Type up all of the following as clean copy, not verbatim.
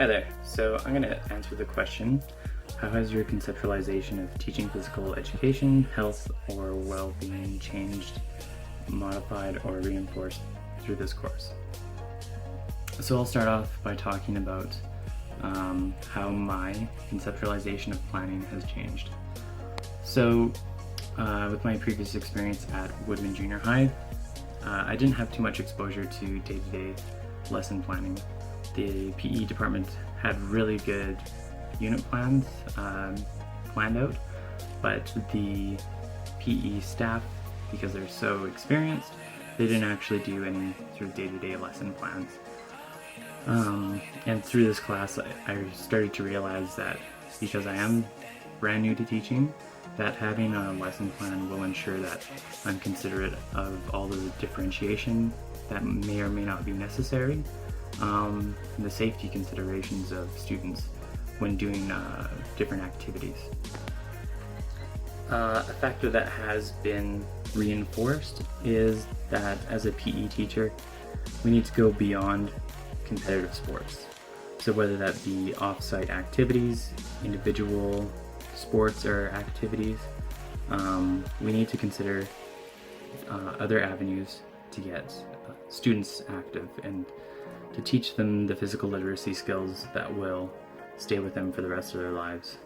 Hi there. So I'm going to answer the question, how has your conceptualization of teaching physical education, health, or well-being changed, modified, or reinforced through this course? So I'll start off by talking about how my conceptualization of planning has changed. So with my previous experience at Woodman Junior High, I didn't have too much exposure to day-to-day lesson planning. The PE department had really good unit plans planned out, but the PE staff, because they're so experienced, they didn't actually do any sort of day-to-day lesson plans. And through this class, I started to realize that because I am brand new to teaching, that having a lesson plan will ensure that I'm considerate of all the differentiation that may or may not be necessary, and the safety considerations of students when doing different activities. A factor that has been reinforced is that as a PE teacher, we need to go beyond competitive sports. So whether that be off-site activities, individual sports or activities, we need to consider other avenues to get students active and to teach them the physical literacy skills that will stay with them for the rest of their lives.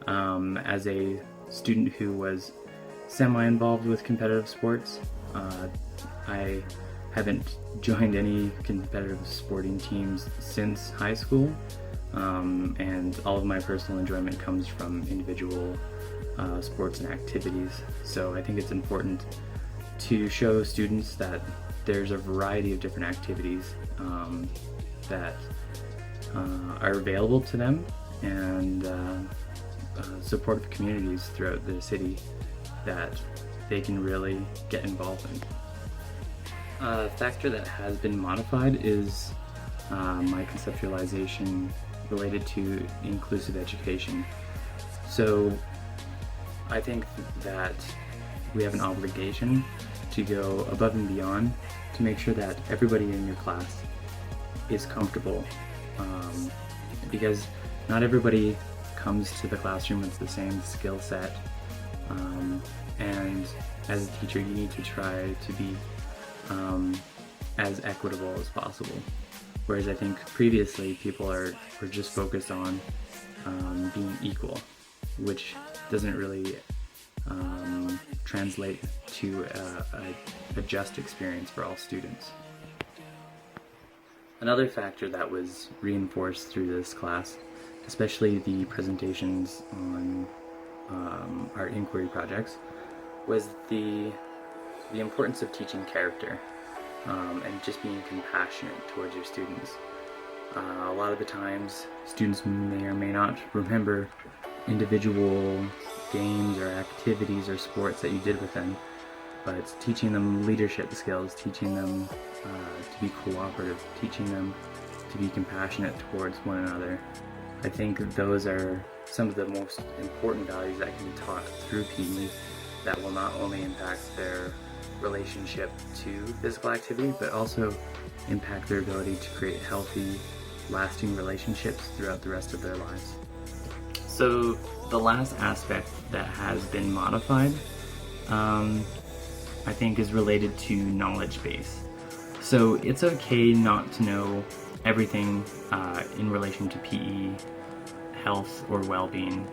As a student who was semi-involved with competitive sports, I haven't joined any competitive sporting teams since high school, and all of my personal enjoyment comes from individual sports and activities. So I think it's important to show students that there's a variety of different activities that are available to them, and supportive communities throughout the city that they can really get involved in. A factor that has been modified is my conceptualization related to inclusive education. So I think that we have an obligation to go above and beyond to make sure that everybody in your class is comfortable, because not everybody comes to the classroom with the same skill set, and as a teacher you need to try to be as equitable as possible. Whereas I think previously people were just focused on being equal, which doesn't really translate to a just experience for all students. Another factor that was reinforced through this class, especially the presentations on our inquiry projects, was the importance of teaching character and just being compassionate towards your students. A lot of the times students may or may not remember individual games or activities or sports that you did with them, but it's teaching them leadership skills, teaching them to be cooperative, teaching them to be compassionate towards one another. I think those are some of the most important values that can be taught through PE that will not only impact their relationship to physical activity, but also impact their ability to create healthy, lasting relationships throughout the rest of their lives. So the last aspect that has been modified, I think, is related to knowledge base. So it's okay not to know everything in relation to PE, health, or well-being.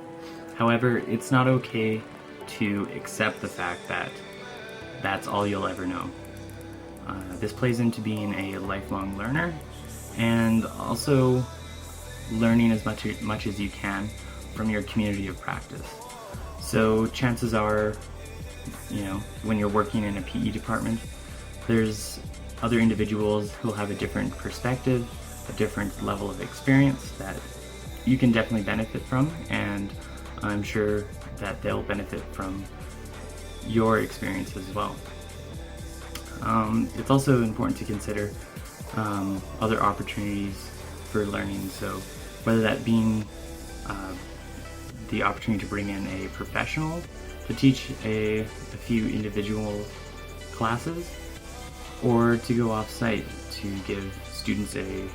However, it's not okay to accept the fact that that's all you'll ever know. This plays into being a lifelong learner and also learning as much as you can from your community of practice. So chances are, when you're working in a PE department, there's other individuals who'll have a different perspective, a different level of experience that you can definitely benefit from, and I'm sure that they'll benefit from your experience as well. It's also important to consider other opportunities for learning, so whether that being the opportunity to bring in a professional to teach a few individual classes, or to go off-site to give students a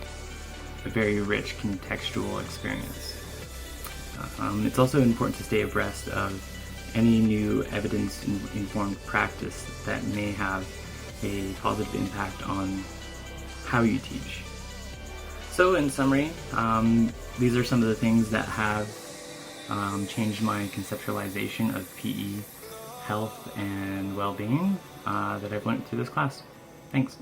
a very rich contextual experience. It's also important to stay abreast of any new evidence-informed practice that may have a positive impact on how you teach. So in summary, these are some of the things that have changed my conceptualization of PE health and well-being that I've learned through this class. Thanks.